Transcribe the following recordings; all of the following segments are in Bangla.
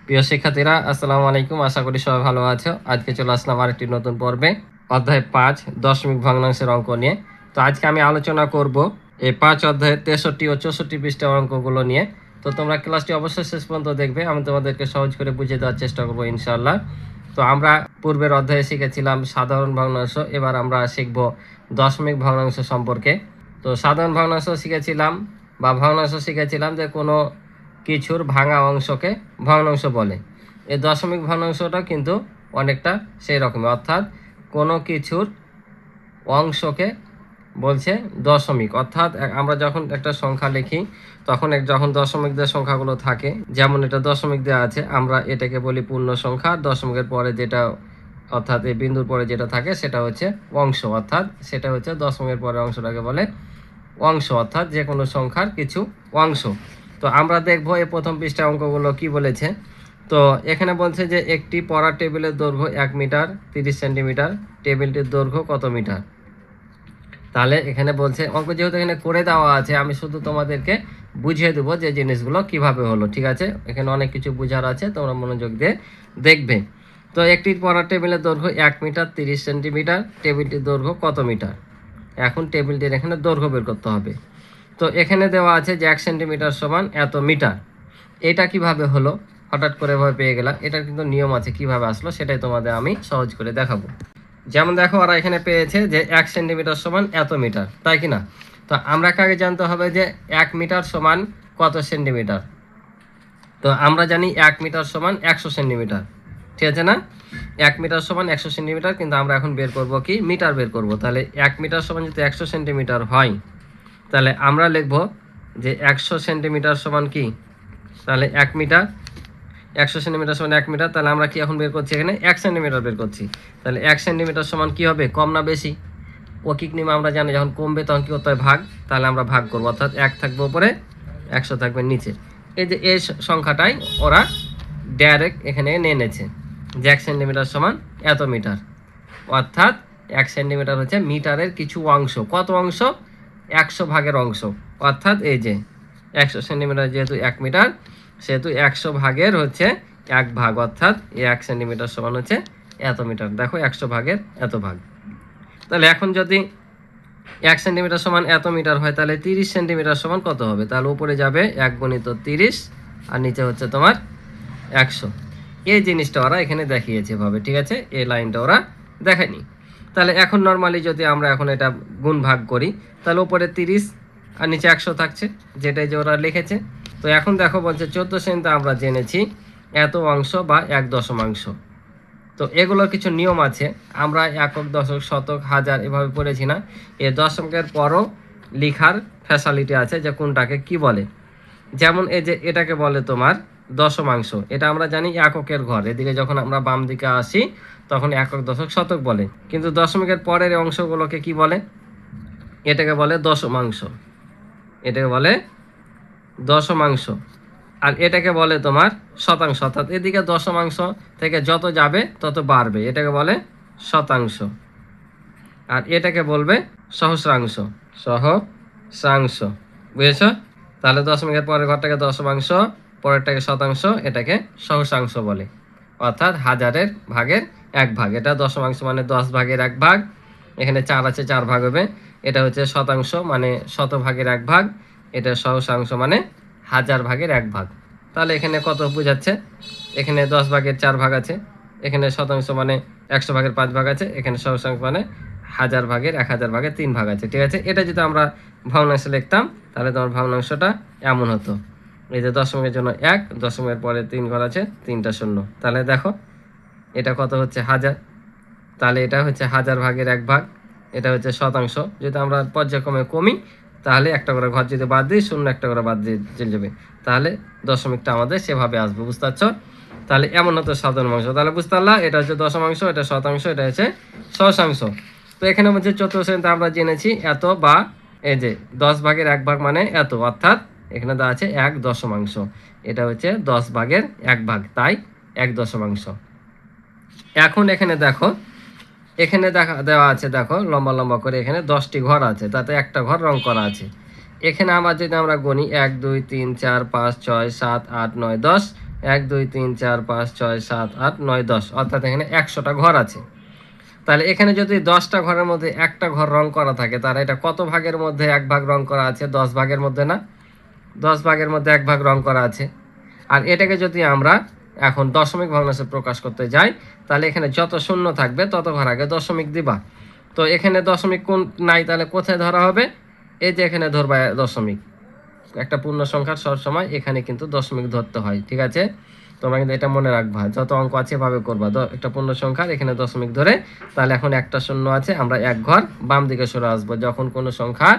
প্রিয় শিক্ষার্থীরা, আসসালামু আলাইকুম। আশা করি সবাই ভালো আছো। আজকে চলে আসলাম আরেকটি নতুন পর্বে, অধ্যায় ৫ দশমিক ভগ্নাংশের অঙ্ক নিয়ে। তো আজকে আমি আলোচনা করব এই ৫ অধ্যায়ের 63 ও 64 পৃষ্ঠার অঙ্কগুলো নিয়ে। তো তোমরা ক্লাসটি অবশ্যই শেষ পর্যন্ত দেখবে, আমি তোমাদেরকে সহজ করে বুঝিয়ে দেওয়ার চেষ্টা করবো ইনশাআল্লাহ। তো আমরা পূর্বের অধ্যায়ে শিখেছিলাম সাধারণ ভগ্নাংশ, এবার আমরা শিখব দশমিক ভগ্নাংশ সম্পর্কে। তো সাধারণ ভগ্নাংশ শিখেছিলাম বা ভগ্নাংশ শিখেছিলাম যে কোনো কিছুর ভাঙা অংশকে ভগ্নাংশ বলে। এই দশমিক ভগ্নাংশটা কিন্তু অনেকটা সেই রকমই, অর্থাৎ কোনো কিছুর অংশকে বলছে দশমিক। অর্থাৎ আমরা যখন একটা সংখ্যা লিখি তখন যখন দশমিক দিয়ে সংখ্যাগুলো থাকে, যেমন এটা দশমিক দেওয়া আছে, আমরা এটাকে বলি পূর্ণ সংখ্যা। দশমিকের পরে যেটা অর্থাৎ এই বিন্দুর পরে যেটা থাকে সেটা হচ্ছে অংশ, অর্থাৎ সেটা হচ্ছে দশমিকের পরে অংশটাকে বলে অংশ, অর্থাৎ যে কোনো সংখ্যার কিছু অংশ। তো আমরা দেখবো এই প্রথম পৃষ্ঠা অঙ্কগুলো কি বলেছে। তো এখানে বলছে যে একটি পড়ার টেবিলের দৈর্ঘ্য 1 মিটার 30 সেন্টিমিটার, টেবিলটির দৈর্ঘ্য কত মিটার। তাহলে এখানে বলছে অঙ্ক যেহেতু এখানে করে দেওয়া আছে, আমি শুধু তোমাদেরকে বুঝিয়ে দেবো যে জিনিসগুলো কিভাবে হলো, ঠিক আছে। এখানে অনেক কিছু বোঝার আছে, তোমরা মনোযোগ দিয়ে দেখবে। তো একটি পড়ার টেবিলের দৈর্ঘ্য 1 মিটার 30 সেন্টিমিটার, টেবিলটির দৈর্ঘ্য কত মিটার। এখন টেবিলটির এখানে দৈর্ঘ্য বের করতে হবে। তো এখানে দেওয়া আছে যে 1 সেন্টিমিটার সমান এত মিটার। এটা কিভাবে হলো, হঠাৎ করে এভাবে পেয়ে গেলাম, এটার কিন্তু নিয়ম আছে, কিভাবে আসলো সেটাই তোমাদের আমি সহজ করে দেখাবো। যেমন দেখো, ওরা এখানে পেয়েছে যে 1 সেন্টিমিটার সমান এত মিটার, তাই কি না। তো আমরা আগে জানতে হবে যে 1 মিটার সমান কত সেন্টিমিটার। তো আমরা জানি 1 মিটার সমান 100 সেন্টিমিটার, ঠিক আছে না। 1 মিটার সমান 100 সেন্টিমিটার, কিন্তু আমরা এখন বের করব কি, মিটার বের করব। তাহলে 1 মিটার সমান যদি 100 সেন্টিমিটার হয়, তাহলে আমরা লিখব যে 100 সেন্টিমিটার সমান কি, তাহলে 1 মিটার, 100 সেন্টিমিটার সমান 1 মিটার। তাহলে আমরা কি এখন বের করছি, এখানে 1 সেন্টিমিটার বের করছি। তাহলে 1 সেন্টিমিটার সমান কি হবে, কম না বেশি। অকিক নিয়ম আমরা জানি, যখন কমবে তখন কি করতে হয়, ভাগ। তাহলে আমরা ভাগ করবো, অর্থাৎ 1 থাকবে উপরে, 100 থাকবে নিচে। এই যে এই সংখ্যাটাই ওরা ডাইরেক্ট এখানে নিয়ে এনেছে যে 1 সেন্টিমিটার সমান এত মিটার, অর্থাৎ 1 সেন্টিমিটার হচ্ছে মিটারের কিছু অংশ। কত অংশ, 100 ভাগের অংশ। অর্থাৎ এই যে 100 সেন্টিমিটার যেহেতু 1 মিটার, সেহেতু 100 ভাগের হচ্ছে 1 ভাগ, অর্থাৎ এই 1 সেন্টিমিটার সমান হচ্ছে এত মিটার। দেখো 100 ভাগের এত ভাগ। তাহলে এখন যদি 1 সেন্টিমিটার সমান এত মিটার হয়, তাহলে 30 সেন্টিমিটার সমান কত হবে। তাহলে উপরে যাবে 1 গুণিত 30 আর নিচে হচ্ছে তোমার 100। এই জিনিসটা ওরা এখানে দেখিয়েছে ভাবে, ঠিক আছে, এই লাইনটা ওরা দেখায়নি। তাহলে এখন নর্মালি যদি আমরা এখন এটা গুণ ভাগ করি, তাহলে উপরে 30 আর নিচে 100 থাকছে, যেটাই যে ওরা লিখেছে। তো এখন দেখো বলছে 14 শ্রেণীতে আমরা জেনেছি এত অংশ বা 1 দশমাংশ। তো এগুলোর কিছু নিয়ম আছে, আমরা একক, দশক, শতক, হাজার এভাবে পড়েছি না। এই দশমিকের পরও লিখার ফ্যাসিলিটি আছে যে কোনটাকে কি বলে। যেমন এই যে এটাকে বলে তোমার দশমাংশ, এটা আমরা জানি এককের ঘর। এদিকে যখন আমরা বাম দিকে আসি তখন একক, দশক, শতক বলে, কিন্তু দশমিকের পরের অংশগুলোকে কি বলে, এটাকে বলে দশমাংশ। এটাকে বলে দশমাংশ, আর এটাকে বলে তোমার শতাংশ। অর্থাৎ এদিকে দশমাংশ থেকে যত যাবে তত বাড়বে, এটাকে বলে শতাংশ। আর এটাকে বলবে সহস্রাংশ, সহস্রাংশ, বুঝেছ। তাহলে দশমিকের পরের ঘরটাকে দশমাংশ, পরেরটাকে শতাংশ, এটাকে সহস্রাংশ বলে। অর্থাৎ হাজারের ভাগের 1 ভাগ, এটা দশমাংশ মানে 10 ভাগের 1 ভাগ। এখানে 4 আছে, 4 ভাগ হবে। এটা হচ্ছে শতাংশ মানে 100 ভাগের 1 ভাগ। এটা সহস্রাংশ মানে 1000 ভাগের 1 ভাগ। তাহলে এখানে কত বোঝাচ্ছে, এখানে 10 ভাগের 4 ভাগ আছে, এখানে শতাংশ মানে 100 ভাগের 5 ভাগ আছে, এখানে সহস্রাংশ মানে 1000 ভাগের 1000 ভাগের 3 ভাগ আছে, ঠিক আছে। এটা যদি আমরা ভগ্নাংশ লিখতাম তাহলে তোমার ভগ্নাংশটা এমন হতো, এই যে দশমিকের জন্য 1, দশমিকের পরে 3 ঘর আছে, 3টা শূন্য। তাহলে দেখো এটা কত হচ্ছে 1000, তাহলে এটা হচ্ছে 1000 ভাগের 1 ভাগ। এটা হচ্ছে শতাংশ। যদি আমরা পর্যায়ক্রমে কমি তাহলে একটা করে ঘর যদি বাদ দিই, শূন্য একটা করে বাদ দিয়ে চলে যাবে, তাহলে দশমিকটা আমাদের সেভাবে আসবে, বুঝতে পারছো। তাহলে এমন হতো সাধারণ অংশ। তাহলে বুঝতে পারলাম, এটা হচ্ছে দশমাংশ, এটা শতাংশ, এটা হচ্ছে সহস্রাংশ। তো এখানে হচ্ছে 14 শ্রেণীতে আমরা জেনেছি এত বা এই যে 10 ভাগের 1 ভাগ মানে এত, অর্থাৎ এখানে দেওয়া আছে 1 দশমাংশ। এটা হচ্ছে 10 ভাগের 1 ভাগ, তাই 1 দশমাংশ। এখন এখানে দেখো, এখানে দেওয়া আছে, দেখো লম্বা লম্বা করে এখানে 10টি ঘর আছে, তাতে একটা ঘর রং করা আছে। এখানে আমার যদি আমরা গণি 1 2 3 4 5 6 7 8 9 10, 1 2 3 4 5 6 7 8 9 10, অর্থাৎ এখানে 100টা ঘর আছে। তাহলে এখানে যদি 10টা ঘরের মধ্যে একটা ঘর রং করা থাকে, তাহলে এটা কত ভাগের মধ্যে এক ভাগ রং করা আছে? 10 ভাগের মধ্যে না? 10 ভাগের মধ্যে এক ভাগ রং করা আছে। আর এটাকে যদি আমরা এখন দশমিক ভগ্নাংশে প্রকাশ করতে যাই, তাহলে এখানে যত শূন্য থাকবে তত ঘর আগে দশমিক দিবা। তো এখানে দশমিক কোন নাই, তাহলে কোথায় ধরা হবে? এই যে এখানে ধরবা দশমিক। একটা পূর্ণ সংখ্যার সবসময় এখানে কিন্তু দশমিক ধরতে হয়, ঠিক আছে? তোমরা কিন্তু এটা মনে রাখবা, যত অঙ্ক আছে এভাবে করবা। একটা পূর্ণ সংখ্যার এখানে দশমিক ধরে, তাহলে এখন একটা শূন্য আছে, আমরা এক ঘর বাম দিকে সরে আসবো। যখন কোনো সংখ্যা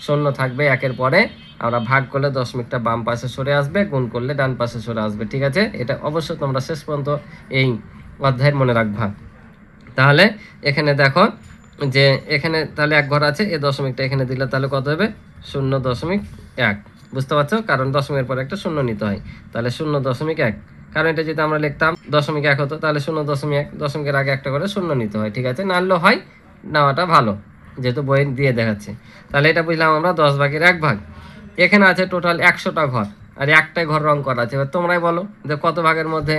শূন্য থাকবে একের পরে, আমরা ভাগ করলে দশমিকটা বাম পাশে সরে আসবে, গুণ করলে ডান পাশে সরে আসবে, ঠিক আছে? এটা অবশ্যই তোমরা শেষ পর্যন্ত এই অধ্যায়ের মনে রাখবা। তাহলে এখানে দেখো যে এখানে তাহলে এক ঘর আছে, এই দশমিকটা এখানে দিলে তাহলে কত হবে? 0.1। বুঝতে পারছো? কারণ দশমিকের পরে একটা শূন্য নিতে হয়, তাহলে 0.1। কারণ এটা যদি আমরা লিখতাম 0.1 হতো, তাহলে 0.1, দশমিকের আগে একটা করে শূন্য নিতে হয়, ঠিক আছে? নাড়লেও হয়, নেওয়াটা ভালো, যেহেতু বই দিয়ে দেখাচ্ছে। তাহলে এটা বুঝলাম আমরা 10 ভাগের 1 ভাগ। এখানে আছে টোটাল 100টা ঘর, আর একটাই ঘর রং করা আছে। এবার তোমরাই বলো যে কত ভাগের মধ্যে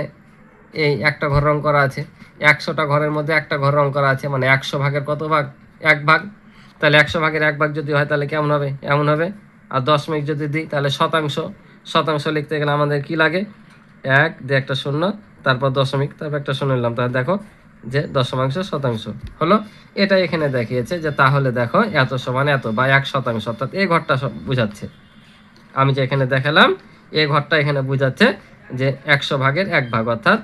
এই একটা ঘর রং করা আছে? 100টা ঘরের মধ্যে একটা ঘর রং করা আছে, মানে 100 ভাগের কত ভাগ? 1 ভাগ। তাহলে 100 ভাগের 1 ভাগ যদি হয় তাহলে কেমন হবে? এমন হবে। আর দশমিক যদি দিই তাহলে শতাংশ। শতাংশ লিখতে গেলে আমাদের কি লাগে? 1 দিয়ে একটা শূন্য, তারপর দশমিক, তারপর একটা শূন্য নিলাম, তাহলে দেখো যে দশমাংশ শতাংশ হলো। এটা এখানে দেখিয়েছে যে তাহলে দেখো এত সমান এত বা 1 শতাংশ, অর্থাৎ এই ঘরটা বুঝাচ্ছে। আমি যে এখানে দেখালাম এই ঘরটা এখানে বুঝাচ্ছে যে 100 ভাগের 1 ভাগ, অর্থাৎ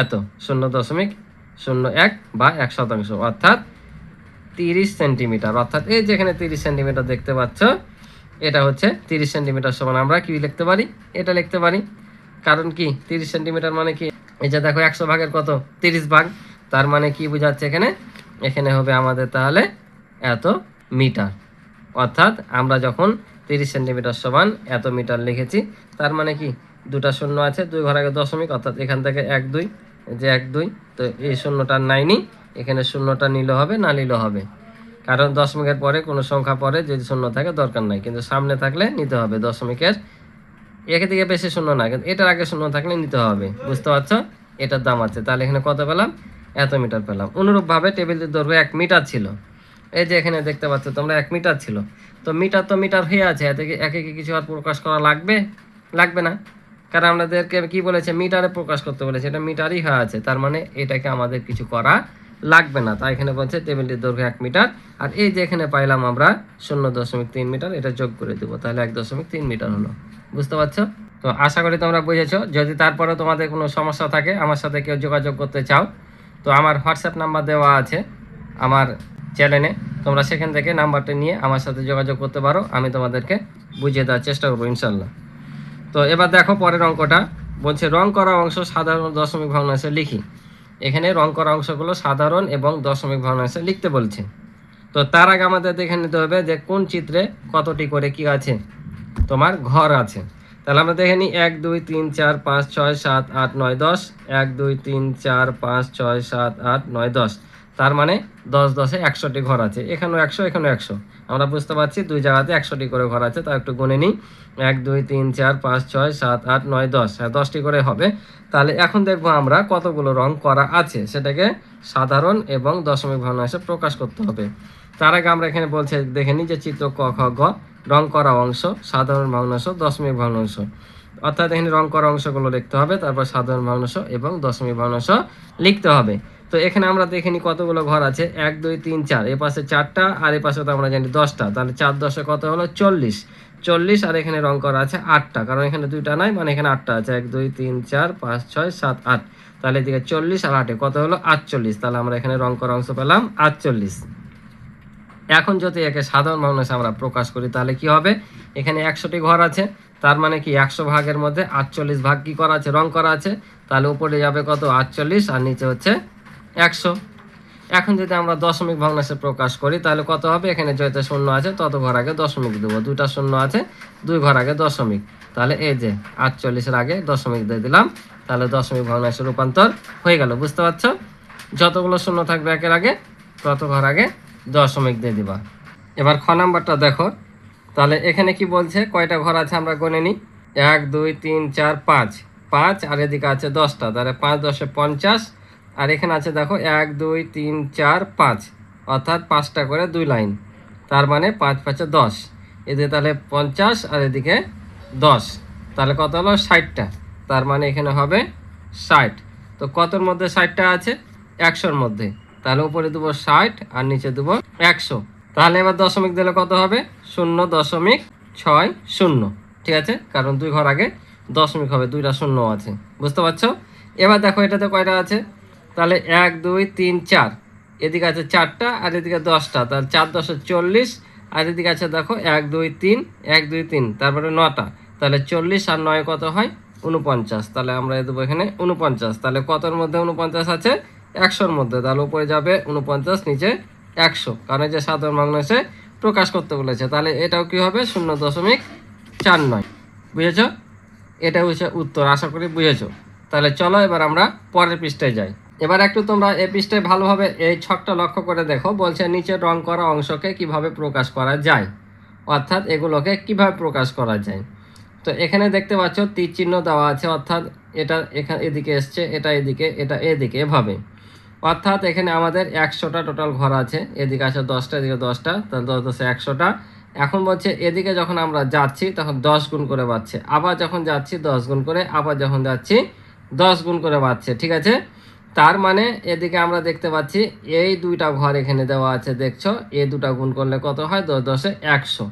এত 0.01 বা 1 শতাংশ, অর্থাৎ 30 সেন্টিমিটার। অর্থাৎ এই যে এখানে 30 সেন্টিমিটার দেখতে পাচ্ছ, এটা হচ্ছে 30 সেন্টিমিটার সমান আমরা কি লিখতে পারি? এটা লিখতে পারি। কারণ কি 30 সেন্টিমিটার মানে কি? এই যে দেখো 100 ভাগের কত? 30 ভাগ। তার মানে কি বোঝাচ্ছে এখানে? এখানে হবে আমাদের তাহলে এত মিটার। অর্থাৎ আমরা যখন 30 সেন্টিমিটার সমান এত মিটার লিখেছি, তার মানে কি দুটা শূন্য আছে, 2 ঘর আগে দশমিক, অর্থাৎ এখান থেকে 1 2, যে 1 2, তো এই শূন্যটা নাইনি, এখানে শূন্যটা নিলে হবে, না নিলেও হবে। কারণ দশমিকের পরে কোনো সংখ্যা পরে যদি শূন্য থাকে দরকার নাই, কিন্তু সামনে থাকলে নিতে হবে। দশমিকের একে থেকে বেশি শূন্য না, কিন্তু এটার আগে শূন্য থাকলে নিতে হবে। বুঝতে পারছো? এটার দাম আছে। তাহলে এখানে কত পেলাম? এত মিটার পেলাম। অনুরূপভাবে টেবিলের দৈর্ঘ্য 1 মিটার ছিল। এই যে এখানে দেখতে পাচ্ছ তোমরা 1 মিটার ছিল। তো মিটার হয়ে আছে, এতে একে কি কিছু আর প্রকাশ করা লাগবে? লাগবে না, কারণ আমাদেরকে কি বলেছে? মিটারে প্রকাশ করতে বলেছে, এটা মিটারই হয়ে আছে। তার মানে এটাকে আমাদের কিছু করা লাগবে না। তাই এখানে বলছে টেবিলটির দৈর্ঘ্য 1 মিটার, আর এই যে এখানে পাইলাম আমরা 0.3 মিটার, এটা যোগ করে দেবো, তাহলে 1.3 মিটার হলো। বুঝতে পারছো? তো আশা করি তোমরা বুঝেছো। যদি তারপরে তোমাদের কোনো সমস্যা থাকে, আমার সাথে কেউ যোগাযোগ করতে চাও, তো আমার হোয়াটসঅ্যাপ নাম্বার দেওয়া আছে আমার চ্যানেলে, তোমরা সেখান থেকে নাম্বারটা নিয়ে আমার সাথে যোগাযোগ করতে পারো। আমি তোমাদেরকে বুঝিয়ে দেওয়ার চেষ্টা করবো ইনশাল্লাহ। তো এবার দেখো পরের অঙ্কটা বলছে রং করা অংশ সাধারণ দশমিক ভগ্নাংশে লিখি। এখানে রং করা অংশগুলো সাধারণ এবং দশমিক ভগ্নাংশে লিখতে বলছে। তো তার আগে আমাদের দেখে নিতে হবে যে কোন চিত্রে কতটি করে কি আছে, তোমার ঘর আছে। তাহলে আমরা দেখে নিই 1 2 3 4 5 6 7 8 9 10, 1 2 3 4 5 6 7 8 9 10। তার মানে 10 10-এ 100টি ঘর আছে। এখানেও 100, এখানেও 100। আমরা বুঝতে পারছি দুই জায়গাতে 100টি করে ঘর আছে। তা একটু গুনে নিই, 1 2 3 4 5 6 7 8 9 10, হ্যাঁ 10টি করে হবে। তাহলে এখন দেখবো আমরা কতগুলো রং করা আছে, সেটাকে সাধারণ এবং দশমিক ভগ্নাংশে প্রকাশ করতে হবে। তার আগে আমরা এখানে বলছে দেখে নিই যে চিত্র ক খ গ, রং করা অংশ সাধারণ ভগ্নাংশ দশমিক ভগ্নাংশ। অর্থাৎ এখানে রং করা অংশগুলো লিখতে হবে, তারপর সাধারণ ভগ্নাংশ এবং দশমিক ভগ্নাংশ লিখতে হবে। তো এখানে আমরা দেখে নিই কতগুলো ঘর আছে। 1 2 3 4, এ পাশে 4টা আর এ পাশে তো আমরা জানি 10টা, তাহলে 4 10-এ কত হলো? 40। 40, আর এখানে রং করা আছে 8টা, কারণ এখানে 2টা নাই, মানে এখানে 8টা আছে। 1 2 3 4 5 6 7 8, তাহলে এদিকে 40 আর 8-এ কত হলো? 48। তাহলে আমরা এখানে রং করা অংশ পেলাম 48। এখন যদি একে সাধারণ ভগ্নাংশে আমরা প্রকাশ করি তাহলে কি হবে? এখানে 100টি ঘর আছে, তার মানে কি 100 ভাগের মধ্যে 48 ভাগ কি করা আছে? রং করা আছে। তাহলে উপরে যাবে কত? 48, আর নিচে হচ্ছে 100। এখন যদি আমরা দশমিক ভগ্নাংশে প্রকাশ করি তাহলে কত হবে? এখানে যত শূন্য আছে তত ঘর আগে দশমিক দেবো। 2টা শূন্য আছে, 2 ঘর আগে দশমিক, তাহলে এই যে 48-এর আগে দশমিক দিয়ে দিলাম, তাহলে দশমিক ভগ্নাংশে রূপান্তর হয়ে গেল। বুঝতে পারছো? যতগুলো শূন্য থাকবে একের আগে তত ঘর আগে দশমিক দিয়ে দিবা। এবার খ নাম্বারটা দেখো। তাহলে এখানে কি বলছে? কয়টা ঘর আছে আমরা গণে নিই। 1 2 3 4 5, 5 আর এদিকে আছে 10টা, তাহলে 5 10 50। আর এখানে আছে দেখো 1 2 3 4 5, অর্থাৎ 5টা করে 2 লাইন, তার মানে 5 5 10। এদিকে তাহলে 50 আর এদিকে 10, তাহলে কত হলো 60টা, তার মানে এখানে হবে 60। তো কতর মধ্যে 60টা আছে? 100-র মধ্যে, তাহলে উপরে দেবো 60 আর নিচে দেবো 100। তাহলে এবার দশমিক দিলে কত হবে? 0.60। ঠিক আছে, কারণ 2 ঘর আগে দশমিক হবে, 2টা শূন্য আছে। বুঝতে পারছো? এবার দেখো এটাতে কয়টা আছে, তাহলে 1 2 3 4, এদিকে আছে 4টা আর এদিকে 10টা, তাহলে 4 10 40। আর এদিকে আছে দেখো 1 2 3 1 2 3, তারপরে 9টা, তাহলে 40 আর 9 কত হয়? 49। তাহলে আমরা দেবো এখানে 49। তাহলে কতর মধ্যে 49 আছে? 100-র মধ্যে, তাহলে উপরে যাবে 49, নিচে 100, কারণ এই যে সাধারণ ভগ্নাংশে প্রকাশ করতে বলেছে। তাহলে এটাও কি হবে? 0.49। বুঝেছো? এটা হচ্ছে উত্তর, আশা করি বুঝেছো। তাহলে চলো এবার আমরা পরের পৃষ্ঠায় যাই। এবার একটু তোমরা এই পৃষ্ঠায় ভালোভাবে এই ছকটা লক্ষ্য করে দেখো। বলছে নিচে রং করা অংশকে কিভাবে প্রকাশ করা যায়, অর্থাৎ এগুলোকে কিভাবে প্রকাশ করা যায়। তো এখানে দেখতে পাচ্ছ তীর চিহ্ন দেওয়া আছে, অর্থাৎ এটা এখানে এদিকে এসছে, এটা এদিকে, এটা এদিকে, এভাবে। অর্থাৎ এখানে আমাদের 100টা টোটাল ঘর আছে, এদিকে আছে 10টা, এদিকে 10টা, তাহলে 10 10 100টা। এখন বলছে এদিকে যখন আমরা যাচ্ছি তখন 10 গুণ করে বাড়ছে, আবার যখন যাচ্ছি 10 গুণ করে, আবার যখন যাচ্ছি 10 গুণ করে বাড়ছে। ঠিক আছে, তার মানে এদিকে আমরা দেখতে পাচ্ছি এই 2টা ঘর এখানে দেওয়া আছে, দেখছো? এই 2টা গুণ করলে কত হয়? 10 10 100,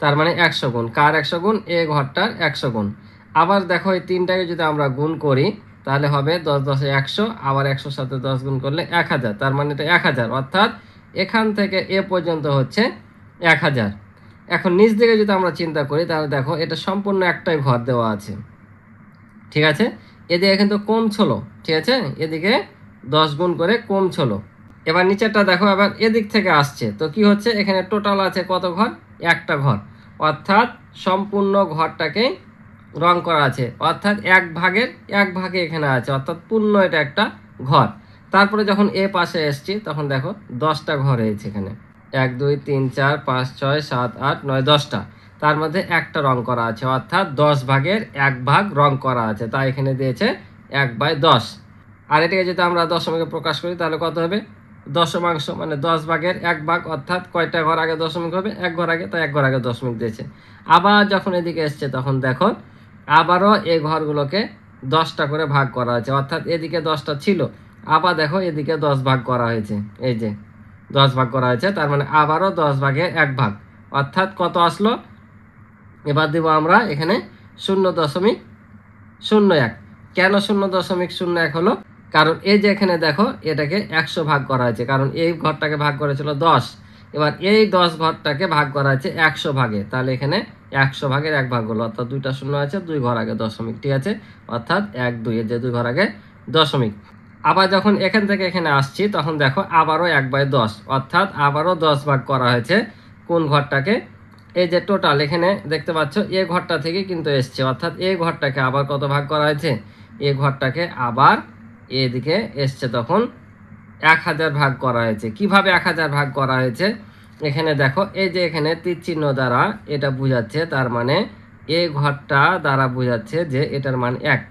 তার মানে 100 গুণ। কার 100 গুণ? এই ঘরটার 100 গুণ। আবার দেখো এই 3টাকে যদি আমরা গুণ করি তাহলে হবে 10 10 100, আবার 100-র সাথে 10 গুণ করলে 1000, তার মানে এটা 1000, অর্থাৎ এখান থেকে এ পর্যন্ত হচ্ছে 1000। এখন নিচ দিকে যদি আমরা চিন্তা করি তাহলে দেখো এটা সম্পূর্ণ একটাই ঘর দেওয়া আছে। ঠিক আছে, এদিকে কিন্তু কমছলো। ঠিক আছে, এদিকে 10 গুণ করে কমছলো। এবার নিচেরটা দেখো, এবার এদিক থেকে আসছে, তো কি হচ্ছে? এখানে টোটাল আছে কত ঘর? একটা ঘর, অর্থাৎ সম্পূর্ণ ঘরটাকে রং করা আছে, অর্থাৎ এক ভাগে এখানে আছে, অর্থাৎ পূর্ণ এটা একটা ঘর। তারপরে যখন এ পাশে এসছি তখন দেখো 10টা ঘর হয়েছে এখানে, 1 2 3 4 5 6 7 8 9 10টা, তার মধ্যে একটা রং করা আছে, অর্থাৎ 10 ভাগের 1 ভাগ রং করা আছে, তাই এখানে দিয়েছে 1/10। আর এটাকে যদি আমরা দশমিকে প্রকাশ করি তাহলে কত হবে? দশমাংশ, মানে 10 ভাগের 1 ভাগ, অর্থাৎ কয়টা ঘর আগে দশমিক হবে? 1 ঘর আগে, তাই 1 ঘর আগে দশমিক দিয়েছে। আবার যখন এদিকে এসছে তখন দেখো আবারও এই ঘরগুলোকে 10টা করে ভাগ করা আছে, অর্থাৎ এদিকে 10টা ছিল, আবার দেখো এদিকে 10 ভাগ করা হয়েছে, এই যে 10 ভাগ করা হয়েছে, তার মানে আবারও 10 ভাগের 1 ভাগ, অর্থাৎ কত আসলো? এবার দেব আমরা এখানে 0.01। কেন 0.01 হলো? কারণ এই যে এখানে দেখো এটাকে 100 ভাগ করা হয়েছে, কারণ এই ঘরটাকে ভাগ করেছিল 10, এবার এই 10 ঘরটাকে ভাগ করা হয়েছে 100 ভাগে, তাহলে এখানে 100 ভাগের 1 ভাগ হলো, অর্থাৎ 2টা শূন্য আছে, 2 ঘর আগে দশমিক। ঠিক আছে, অর্থাৎ 1 2, এর যে 2 ঘর আগে দশমিক। আবার যখন এখান থেকে এখানে আসছি তখন দেখো আবারও 1/10, অর্থাৎ আবারও 10 ভাগ করা হয়েছে কোন ঘরটাকে? এই যে টোটাল এখানে দেখতে পাচ্ছ এই ঘরটা থেকে কিন্তু এসছে, অর্থাৎ এই ঘরটাকে আবার কত ভাগ করা হয়েছে? এই ঘরটাকে আবার এদিকে এসছে, তখন 1000 ভাগ করা হয়েছে। কিভাবে 1000 ভাগ করা হয়েছে? এখানে দেখো এই যে এখানে তীর চিহ্ন দ্বারা এটা বোঝাচ্ছে, তার মানে এই ঘরটা দ্বারা বোঝাচ্ছে যে এটার মান 1,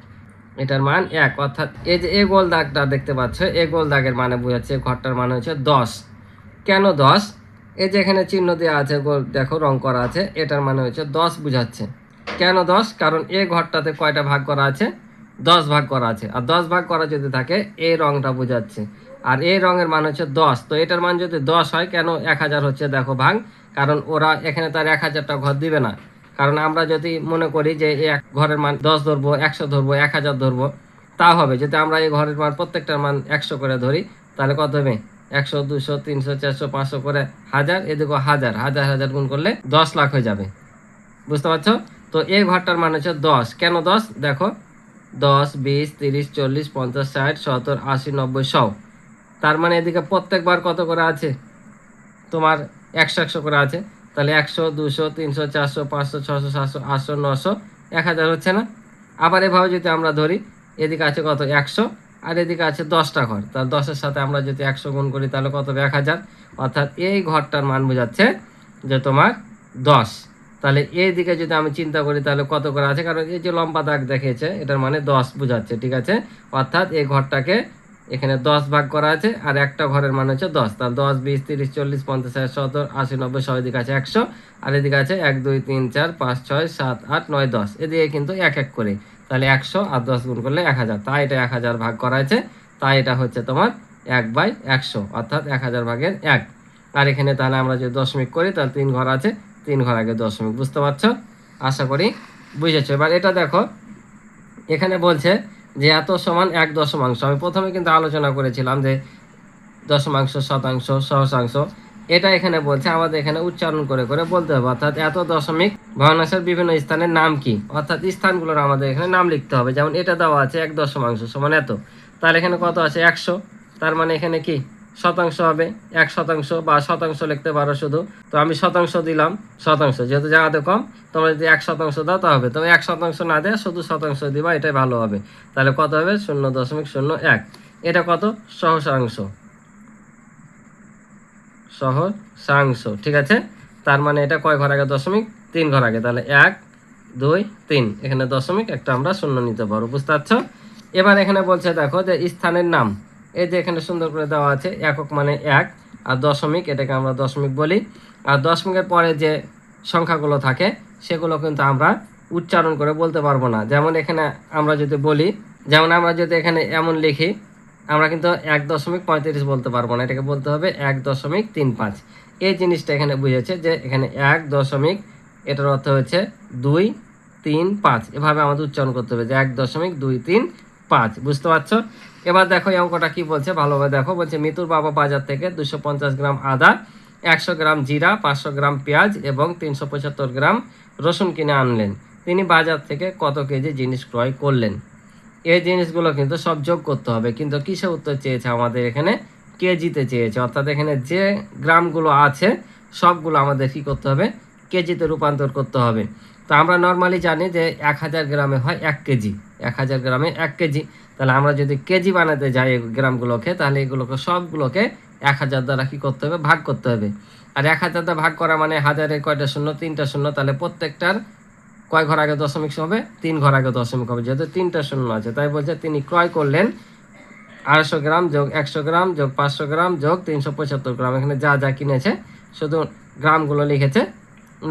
এটার মান 1, অর্থাৎ এই যে এই গোল দাগটা দেখতে পাচ্ছ, এই গোল দাগের মানে বোঝাচ্ছে ঘরটার মান হচ্ছে 10। কেন 10? এই যে এখানে চিহ্ন দেওয়া আছে, গোল দেখো রং করা আছে, এটার মানে হচ্ছে 10 বোঝাচ্ছে। কেন 10? কারণ এই ঘরটাতে কয়টা ভাগ করা আছে? 10 ভাগ করা আছে, আর 10 ভাগ করা যদি থাকে এই রংটা বোঝাচ্ছে, আর এই রঙের মান হচ্ছে 10। তো এটার মান যদি 10 হয়, কেন 1000 হচ্ছে? দেখো ভাগ, কারণ ওরা এখানে তার 1000টা ঘর দিবে না, কারণ আমরা যদি মনে করি যে এই এক ঘরের মান 10 ধরবো, 100 ধরবো, 1000 ধরবো, তা হবে। যদি আমরা এই ঘরের মান প্রত্যেকটার মান 100 করে ধরি তাহলে কত হবে? 100 200 300 400 500 করে 1000, এদিকে 1000 1000 1000 গুণ করলে 10 লাখ হয়ে যাবে। বুঝতে পারছো? তো এই ঘরটার মান হচ্ছে 10। কেন 10? দেখো 10 20 30 40 50 60 70 80 90 100, তার মানে এদিকে প্রত্যেকবার কত করে আছে? তোমার 100 100 করে আছে, তাহলে 100 200 300 400 500 600 700 800 900 1000 হচ্ছে না? আবার এভাবে যদি আমরা ধরি, এদিকে আছে কত? 100, আর এদিকে আছে 10টা ঘর, তাহলে 10-এর সাথে আমরা যদি 100 গুণ করি তাহলে কত হবে? 1000, অর্থাৎ এই ঘরটার মান বোঝাচ্ছে যে তোমার 10। তাহলে এই দিকে যদি আমি চিন্তা করি তাহলে কত করে আছে, কারণ এই যে লম্বা দাগ দেখিয়েছে এটার মানে 10 বোঝাচ্ছে, ঠিক আছে। অর্থাৎ এই ঘরটাকে এখানে 10 ভাগ করা আছে, আর একটা ঘরের মানে হচ্ছে 10, তাহলে 10 20 30 40 50 60 70 80 90 100, এদিকে আছে 100, আর এদিকে আছে 1 2 3 4 5 6 7 8 9 10, এদিকে কিন্তু এক এক করে, তাহলে 100 আর 10 গুণ করলে 1000, তাই এটা 1000 ভাগ করা আছে, তাই এটা হচ্ছে তোমার 1/100, অর্থাৎ 1000 ভাগের 1। আর এখানে তাহলে আমরা যদি দশমিক করি তাহলে 3 ঘর আছে, 3 ঘর আগে দশমিক, বুঝতে পারছো? আশা করি বুঝেছো। এবার এটা দেখো, এখানে বলছে যে এত সমান 1 দশমাংশ। আমি প্রথমে কিন্তু আলোচনা করেছিলাম যে দশমাংশ, শতাংশ, সহস্রাংশ, এটা এখানে বলছে আমাদের এখানে উচ্চারণ করে করে বলতে হবে। অর্থাৎ এত দশমিক ভগ্নাংশের বিভিন্ন স্থানের নাম কি, অর্থাৎ স্থানগুলোর আমাদের এখানে নাম লিখতে হবে। যেমন এটা দেওয়া আছে 1 দশমাংশ সমান এত, তাহলে এখানে কত আছে 100, তার মানে এখানে কি শতাংশ হবে, 1 শতাংশ বা শতাংশ লিখতে পারো শুধু। তো আমি শতাংশ দিলাম, শতাংশ যেহেতু জায়গাতে কম, তোমরা যদি 1 শতাংশ দাও তা হবে, তবে 1 শতাংশ না দেয় শুধু শতাংশ দিবা, এটাই ভালো হবে। তাহলে কত হবে 0.01। এটা কত সহস্রাংশ, সহস্রাংশ, ঠিক আছে। তার মানে এটা কয় ঘর আগে দশমিক, 3 ঘর আগে, তাহলে 1 2 3, এখানে দশমিক একটা আমরা শূন্য নিতে পারবো, বুঝতে পারছো? এবার এখানে বলছে দেখো যে স্থানের নাম, এই যে এখানে সুন্দর করে দেওয়া আছে, একক মানে 1, আর দশমিক এটাকে আমরা দশমিক বলি। আর দশমিকের পরে যে সংখ্যাগুলো থাকে সেগুলো কিন্তু আমরা উচ্চারণ করে বলতে পারবো না। যেমন এখানে আমরা যদি বলি, যেমন আমরা যদি এখানে এমন লিখি, আমরা কিন্তু 1.35 বলতে পারবো না, এটাকে বলতে হবে 1.35। এই জিনিসটা এখানে বুঝেছে যে এখানে 1 দশমিক, এটার অর্থ হচ্ছে 2 3 5, এভাবে আমাদের উচ্চারণ করতে হবে যে 1.235, বুঝতে পারছো? এবার দেখো এই অঙ্কটা কি বলছে, ভালোভাবে দেখো। বলছে মিতুর বাবা বাজার থেকে 250 গ্রাম আদা, 100 গ্রাম জিরা, 500 গ্রাম পেঁয়াজ এবং 375 গ্রাম রসুন কিনে আনলেন। তিনি বাজার থেকে কত কেজি জিনিস ক্রয় করলেন? এই জিনিসগুলো কিন্তু সব যোগ করতে হবে, কিন্তু কিসে উত্তর চেয়েছে আমাদের এখানে, কেজিতে চেয়েছে। অর্থাৎ এখানে যে গ্রামগুলো আছে সবগুলো আমাদের কি করতে হবে, কেজিতে রূপান্তর করতে হবে। তো আমরা নর্মালি জানি যে 1000 গ্রামে হয় 1 কেজি, 1000 গ্রামে 1 কেজি। তাহলে আমরা যদি কেজি বানাতে যাই এই গ্রামগুলোকে, তাহলে এগুলোকে সবগুলোকে 1000 দ্বারা কি করতে হবে, ভাগ করতে হবে। আর 1000 দ্বারা ভাগ করা মানে হাজারের কয়টা শূন্য, 3টা শূন্য, তাহলে প্রত্যেকটার কয় ঘর আগে দশমিক হবে, 3 ঘর আগে দশমিক হবে, যেহেতু 3টা শূন্য আছে। তাই বলছে তিনি ক্রয় করলেন 250 গ্রাম যোগ 100 গ্রাম যোগ 500 গ্রাম যোগ 375 গ্রাম। এখানে যা যা কিনেছে শুধু গ্রামগুলো লিখেছে,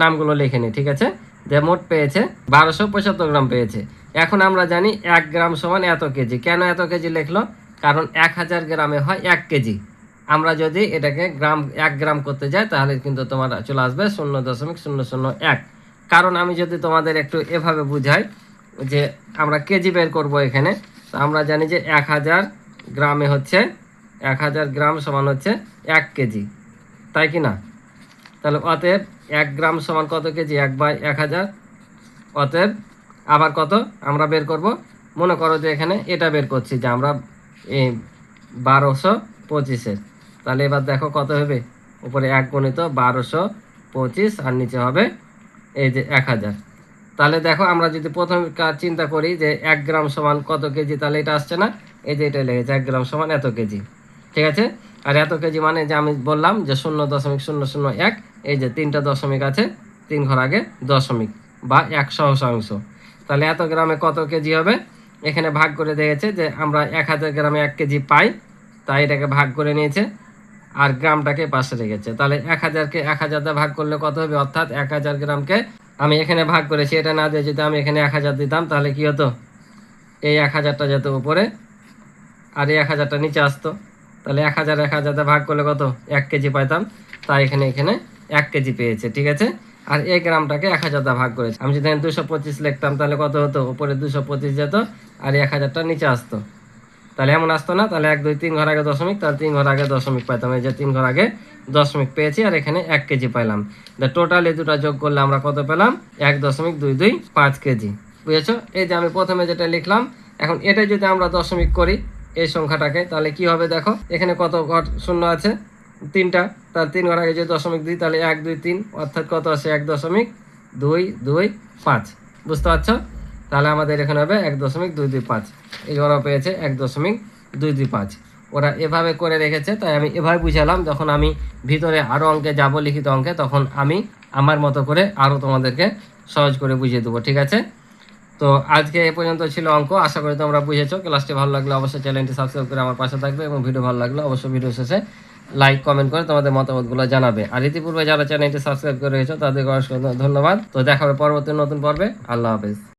নামগুলো লেখেনি, ঠিক আছে। যে মোট পেয়েছে 1275 গ্রাম পেয়েছে। এখন আমরা জানি 1 গ্রাম সমান এত কেজি। কেন এত কেজি লিখলো, কারণ 1000 গ্রামে হয় 1 কেজি। আমরা যদি এটাকে গ্রাম 1 গ্রাম করতে যাই তাহলে কিন্তু তোমার চলে আসবে 0.001। কারণ আমি যদি তোমাদের একটু এভাবে বুঝাই যে আমরা কেজি বের করব এখানে, তো আমরা জানি যে 1000 গ্রামে হচ্ছে 1000 গ্রাম সমান হচ্ছে 1 কেজি, তাই কি না? তাহলে অতএব 1 গ্রাম সমান কত কেজি, 1/1000। অতএব আবার কত আমরা বের করব, মনে করো যে এখানে এটা বের করছি যে আমরা এই 1225-এর, তাহলে এবার দেখো কত হবে, উপরে 1 গুণিত 1225 আর নিচে হবে এই যে 1000। তাহলে দেখো আমরা যদি প্রথম চিন্তা করি যে 1 গ্রাম সমান কত কেজি, তাহলে এটা আসছে না, এই যে এটা লেগেছে 1 গ্রাম সমান এত কেজি, ঠিক আছে। আর এত কেজি মানে যে আমি বললাম যে 0.001, এই যে 3টা দশমিক আছে, 3 ঘর আগে দশমিক বা 1 সহস্রাংশ। তাহলে এত গ্রামে কত কেজি হবে, এখানে ভাগ করে দিয়েছে যে আমরা 1000 গ্রামে 1 কেজি পাই, তাই এটাকে ভাগ করে নিয়েছে আর গ্রামটাকে পাশে রেখেছে। তাহলে 1000কে 1000 দিয়ে ভাগ করলে কত হবে, অর্থাৎ 1000 গ্রামকে আমি এখানে ভাগ করেছি, এটা না দিয়ে যদি আমি এখানে 1000 দিতাম তাহলে কি হতো, এই 1000টা যেত উপরে আর এই 1000টা নিচে আসতো। তাহলে 1000 1000 দিয়ে ভাগ করলে কত, 1 কেজি পাইতাম, তাই এখানে 1 কেজি পেয়েছে, ঠিক আছে। আর এই গ্রামটাকে 1000 দিয়ে ভাগ করেছে। আমি যদি এখানে 225 লিখতাম তাহলে কত হতো, উপরে 225 যেত আর এই 1000টা নিচে আসতো, তাহলে এমন আসতো না। তাহলে 1 2 3 ঘর আগে দশমিক, তাহলে 3 ঘর আগে দশমিক পাইতাম, এই যে 3 ঘর আগে দশমিক পেয়েছি আর এখানে 1 কেজি পাইলাম। টোটাল এই দুটা যোগ করলে আমরা কত পেলাম, 1.225 কেজি, বুঝেছো? এই যে আমি প্রথমে যেটা লিখলাম, এখন এটা যদি আমরা দশমিক করি এই সংখ্যাটাকে, তাহলে কি হবে দেখো, এখানে কত ঘর শূন্য আছে, 3টা, তাহলে 3 ঘর আগে যদি দশমিক দিই তাহলে 1 2 3, অর্থাৎ কত আসে 1.225, বুঝতে পারছো? তাহলে আমাদের এখানে হবে 1.225। এই ওরা পেয়েছে 1.225। ওরা এভাবে করে রেখেছে, তাই আমি এভাবে বুঝালাম। যখন আমি ভিতরে আরও অঙ্কে যাব লিখিত অঙ্কে, তখন আমি আমার মতো করে আরও তোমাদেরকে সহজ করে বুঝিয়ে দেবো, ঠিক আছে? তো আজকে এ পর্যন্ত ছিল অঙ্ক। আশা করি তোমরা বুঝেছো। ক্লাসটি ভালো লাগলে অবশ্যই চ্যানেলটি সাবস্ক্রাইব করে আমার পাশে থাকবে, এবং ভিডিও ভালো লাগলে অবশ্যই ভিডিও শেষে লাইক কমেন্ট করে তোমাদের মতামতগুলো জানাবে। আর ইতিপূর্বে যারা চ্যানেলটি সাবস্ক্রাইব করে রেখেছো তাদেরকে অসংখ্য ধন্যবাদ। তো দেখা হবে পরবর্তী নতুন পর্বে। আল্লাহ হাফেজ।